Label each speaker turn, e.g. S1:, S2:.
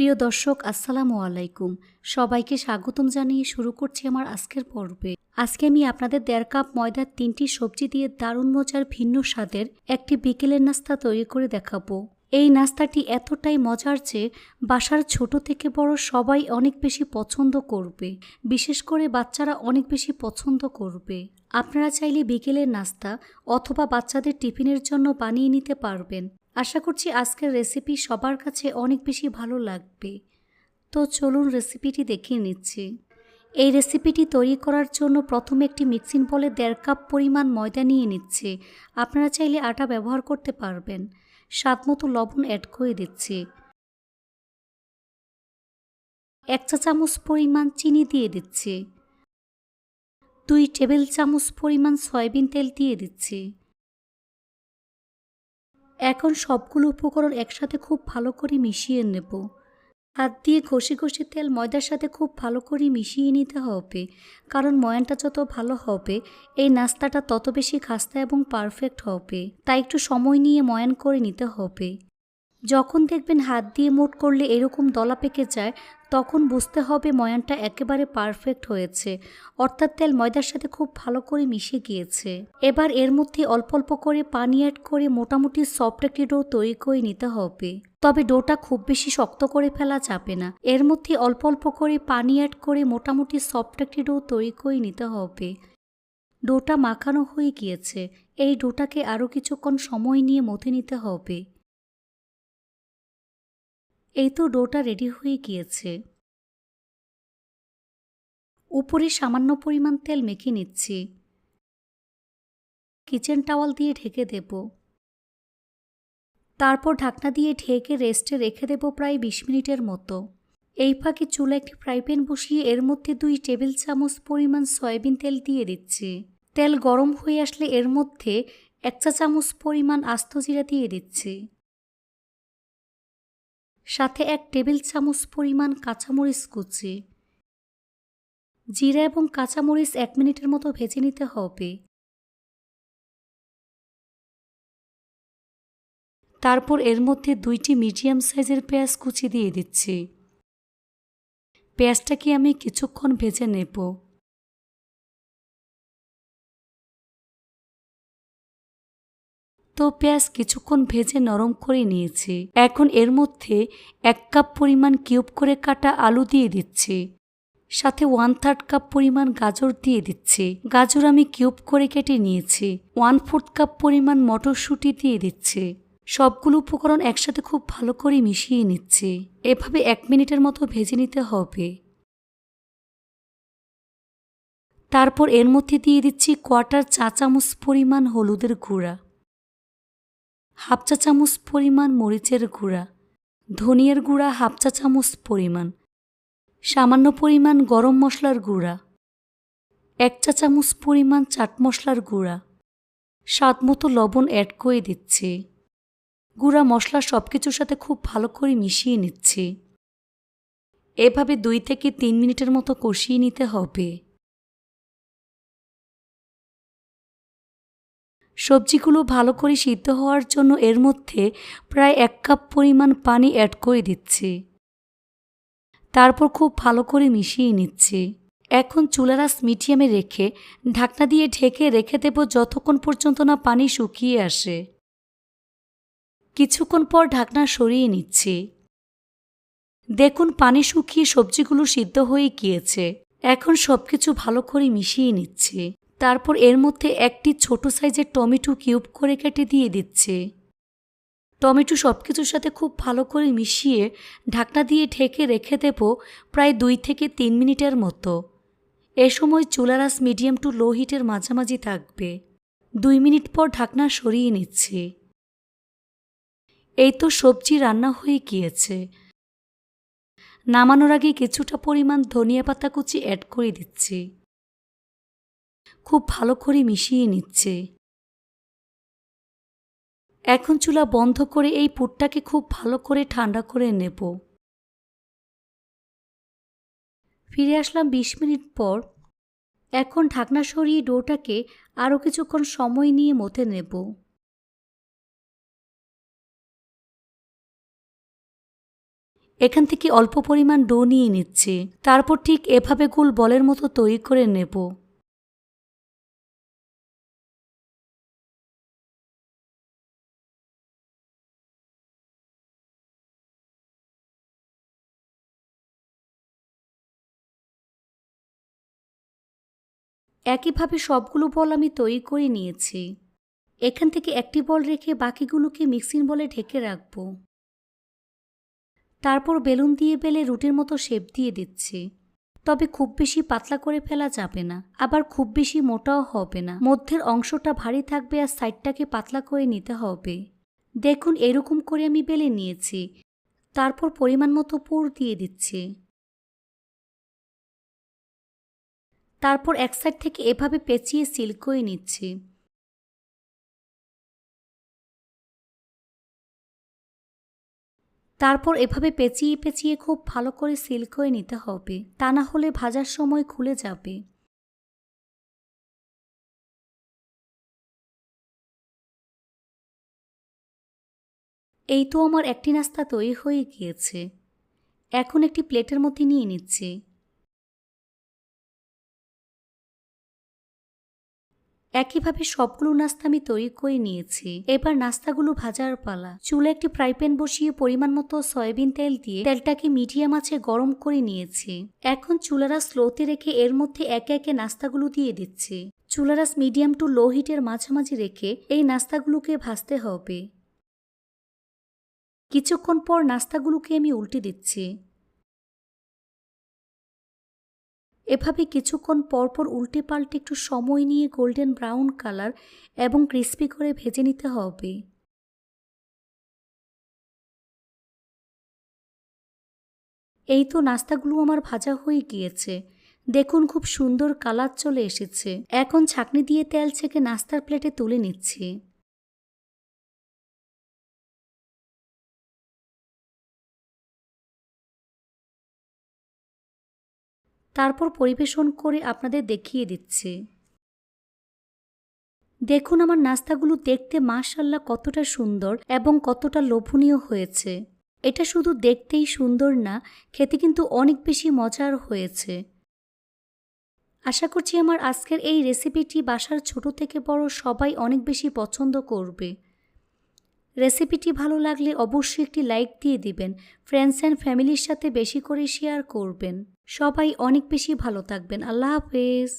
S1: প্রিয় দর্শক, আসসালামু আলাইকুম। সবাইকে স্বাগতম জানিয়ে শুরু করছি আমার আজকের পর্বে। আজকে আমি আপনাদের 1.5 কাপ ময়দার 3টি সবজি দিয়ে দারুণ মজার ভিন্ন স্বাদের একটি বিকেলের নাস্তা তৈরি করে দেখাবো। এই নাস্তাটি এতটাই মজার যে বাসার ছোট থেকে বড় সবাই অনেক বেশি পছন্দ করবে, বিশেষ করে বাচ্চারা অনেক বেশি পছন্দ করবে। আপনারা চাইলে বিকেলের নাস্তা অথবা বাচ্চাদের টিফিনের জন্য বানিয়ে নিতে পারবেন। আশা করছি আজকের রেসিপি সবার কাছে অনেক বেশি ভালো লাগবে। তো চলুন রেসিপিটি দেখে নিচ্ছি। এই রেসিপিটি তৈরি করার জন্য প্রথমে একটি মিক্সিং বলে 1.5 কাপ পরিমাণ ময়দা নিয়ে নিচ্ছি। আপনারা চাইলে আটা ব্যবহার করতে পারবেন। স্বাদমতো লবণ অ্যাড করে দিচ্ছি। 1 চা চামচ পরিমাণ চিনি দিয়ে দিচ্ছি। 2 টেবিল চামচ পরিমাণ সয়াবিন তেল দিয়ে দিচ্ছি। এখন সবগুলো উপকরণ একসাথে খুব ভালো করে মিশিয়ে নেব। হাত দিয়ে ঘষে ঘষে তেল ময়দার সাথে খুব ভালো করে মিশিয়ে নিতে হবে, কারণ ময়ানটা যত ভালো হবে এই নাস্তাটা তত বেশি খাস্তা এবং পারফেক্ট হবে। তাই একটু সময় নিয়ে ময়ান করে নিতে হবে। যখন দেখবেন হাত দিয়ে মুঠ করলে এরকম দলা পেকে যায়, তখন বুঝতে হবে ময়ানটা একেবারে পারফেক্ট হয়েছে, অর্থাৎ তেল ময়দার সাথে খুব ভালো করে মিশে গিয়েছে। এবার এর মধ্যে অল্প অল্প করে পানি অ্যাড করে মোটামুটি সফট একটি ডো তৈরি করে নিতে হবে। তবে ডোটা খুব বেশি শক্ত করে ফেলা যাবে না। এর মধ্যে অল্প অল্প করে পানি অ্যাড করে মোটামুটি সফট একটি ডো তৈরি করে নিতে হবে। ডোটা মাখানো হয়ে গিয়েছে। এই ডোটাকে আরও কিছুক্ষণ সময় নিয়ে মথে নিতে হবে। এই তো ডোটা রেডি হয়ে গিয়েছে। উপরে সামান্য পরিমাণ তেল মেখে নিচ্ছি। কিচেন টাওয়াল দিয়ে ঢেকে দেব। তারপর ঢাকনা দিয়ে ঢেকে রেস্টে রেখে দেব প্রায় 20 মিনিটের মতো। এই ফাঁকে চুলা একটি ফ্রাই প্যান বসিয়ে এর মধ্যে 2 টেবিল চামচ পরিমাণ সয়াবিন তেল দিয়ে দিচ্ছি। তেল গরম হয়ে আসলে এর মধ্যে 1 চা চামচ পরিমাণ আস্ত জিরা দিয়ে দিচ্ছি। সাথে 1 টেবিল চামচ পরিমাণ কাঁচামরিচ কুচি। জিরা এবং কাঁচামরিচ 1 মিনিটের মতো ভেজে নিতে হবে। তারপর এর মধ্যে 2টি মিডিয়াম সাইজের পেঁয়াজ কুচি দিয়ে দিচ্ছি। পেঁয়াজটাকে আমি কিছুক্ষণ ভেজে নেব। তো পেঁয়াজ কিছুক্ষণ ভেজে নরম করে নিয়েছি। এখন এর মধ্যে 1 কাপ পরিমাণ কিউব করে কাটা আলু দিয়ে দিচ্ছি। সাথে 1/3 কাপ পরিমাণ গাজর দিয়ে দিচ্ছি। গাজর আমি কিউব করে কেটে নিয়েছি। 1/4 কাপ পরিমাণ মটরশুঁটি দিয়ে দিচ্ছি। সবগুলো উপকরণ একসাথে খুব ভালো করে মিশিয়ে নিচ্ছি। এভাবে 1 মিনিটের মতো ভেজে নিতে হবে। তারপর এর মধ্যে দিয়ে দিচ্ছি 1/4 চা চামচ পরিমাণ হলুদের গুঁড়া, 1/2 চা চামচ পরিমাণ মরিচের গুঁড়া, ধনিয়ার গুঁড়া 1/2 চা চামচ পরিমাণ, সামান্য পরিমাণ গরম মশলার গুঁড়া, 1 চা চামচ পরিমাণ চাট মশলার গুঁড়া, স্বাদমতো লবণ অ্যাড করে দিচ্ছি। গুঁড়া মশলা সবকিছুর সাথে খুব ভালো করে মিশিয়ে নিচ্ছি। এভাবে 2 থেকে 3 মিনিটের মতো কষিয়ে নিতে হবে। সবজিগুলো ভালো করে সিদ্ধ হওয়ার জন্য এর মধ্যে প্রায় 1 কাপ পরিমাণ পানি অ্যাড করে দিচ্ছি। তারপর খুব ভালো করে মিশিয়ে নিচ্ছি। এখন চুলার আঁচ মিডিয়ামে রেখে ঢাকনা দিয়ে ঢেকে রেখে দেব যতক্ষণ পর্যন্ত না পানি শুকিয়ে আসে। কিছুক্ষণ পর ঢাকনা সরিয়ে নিচ্ছি। দেখুন পানি শুকিয়ে সবজিগুলো সিদ্ধ হয়ে গিয়েছে। এখন সবকিছু ভালো করে মিশিয়ে নিচ্ছি। তারপর এর মধ্যে একটি ছোট সাইজের টমেটো কিউব করে কেটে দিয়ে দিচ্ছি। টমেটো সবকিছুর সাথে খুব ভালো করে মিশিয়ে ঢাকনা দিয়ে ঢেকে রেখে দেব প্রায় 2 থেকে 3 মিনিটের মতো। এ সময় চুলার আঁচ মিডিয়াম টু লো হিটের মাঝামাঝি থাকবে। 2 মিনিট পর ঢাকনা সরিয়ে নিচ্ছি। এই তো সবজি রান্না হয়ে গিয়েছে। নামানোর আগে কিছুটা পরিমাণ ধনিয়া পাতা কুচি অ্যাড করে দিচ্ছি। খুব ভালো করে মিশিয়ে নিচ্ছে। এখন চুলা বন্ধ করে এই পুরটাকে খুব ভালো করে ঠান্ডা করে নেব। ফিরে আসলাম 20 মিনিট পর। এখন ঢাকনা সরিয়ে ডোটাকে আরও কিছুক্ষণ সময় নিয়ে মথে নেব। এখান থেকে অল্প পরিমাণ ডো নিয়ে নিচ্ছি। তারপর ঠিক এভাবে গোল বলের মতো তৈরি করে নেব। একইভাবে সবগুলো বল আমি তৈরি করে নিয়েছি। এখান থেকে একটি বল রেখে বাকিগুলোকে মিক্সিং বলে ঢেকে রাখব। তারপর বেলুন দিয়ে বেলে রুটির মতো শেপ দিয়ে দিচ্ছি। তবে খুব বেশি পাতলা করে ফেলা যাবে না, আবার খুব বেশি মোটাও হবে না। মধ্যের অংশটা ভারী থাকবে আর সাইডটাকে পাতলা করে নিতে হবে। দেখুন এরকম করে আমি বেলে নিয়েছি। তারপর পরিমাণ মতো পুর দিয়ে দিচ্ছি। তারপর এক সাইড থেকে এভাবে পেঁচিয়ে সিল করে নিচ্ছি। তারপর এভাবে পেঁচিয়ে পেঁচিয়ে খুব ভালো করে সিল করে নিতে হবে, তা না হলে ভাজার সময় খুলে যাবে। এই তো আমার একটি নাস্তা তৈরি হয়ে গিয়েছে। এখন একটি প্লেটের মধ্যে নিয়ে নিচ্ছি। একইভাবে সবগুলো নাস্তা আমি তৈরি করে নিয়েছি। এবার নাস্তাগুলো ভাজার পালা। চুলে একটি ফ্রাই প্যান বসিয়ে পরিমাণ মতো সয়াবিন তেল দিয়ে তেলটাকে মিডিয়াম আঁচে গরম করে নিয়েছি। এখন চুলারা স্লোতে রেখে এর মধ্যে একে একে নাস্তাগুলো দিয়ে দিচ্ছি। চুলারাস মিডিয়াম টু লো হিটের মাঝামাঝি রেখে এই নাস্তাগুলোকে ভাজতে হবে। কিছুক্ষণ পর নাস্তাগুলোকে আমি উল্টে দিচ্ছি। এভাবে কিছুক্ষণ পরপর উল্টে পাল্টে একটু সময় নিয়ে গোল্ডেন ব্রাউন কালার এবং ক্রিস্পি করে ভেজে নিতে হবে। এই তো নাস্তাগুলো আমার ভাজা হয়ে গিয়েছে। দেখুন খুব সুন্দর কালার চলে এসেছে। এখন ছাঁকনি দিয়ে তেল ছেঁকে নাস্তার প্লেটে তুলে নিচ্ছি। তারপর পরিবেশন করে আপনাদের দেখিয়ে দিচ্ছি। দেখুন আমার নাস্তাগুলো দেখতে মাশাআল্লাহ কতটা সুন্দর এবং কতটা লোভনীয় হয়েছে। এটা শুধু দেখতেই সুন্দর না, খেতে কিন্তু অনেক বেশি মজার হয়েছে। আশা করছি আমার আজকের এই রেসিপিটি বাসার ছোট থেকে বড় সবাই অনেক বেশি পছন্দ করবে। রেসিপিটি ভালো লাগলে অবশ্যই একটি লাইক দিয়ে দিবেন। ফ্রেন্ডস অ্যান্ড ফ্যামিলির সাথে বেশি করে শেয়ার করবেন। সবাই অনেক বেশি ভালো থাকবেন। আল্লাহ হাফেজ।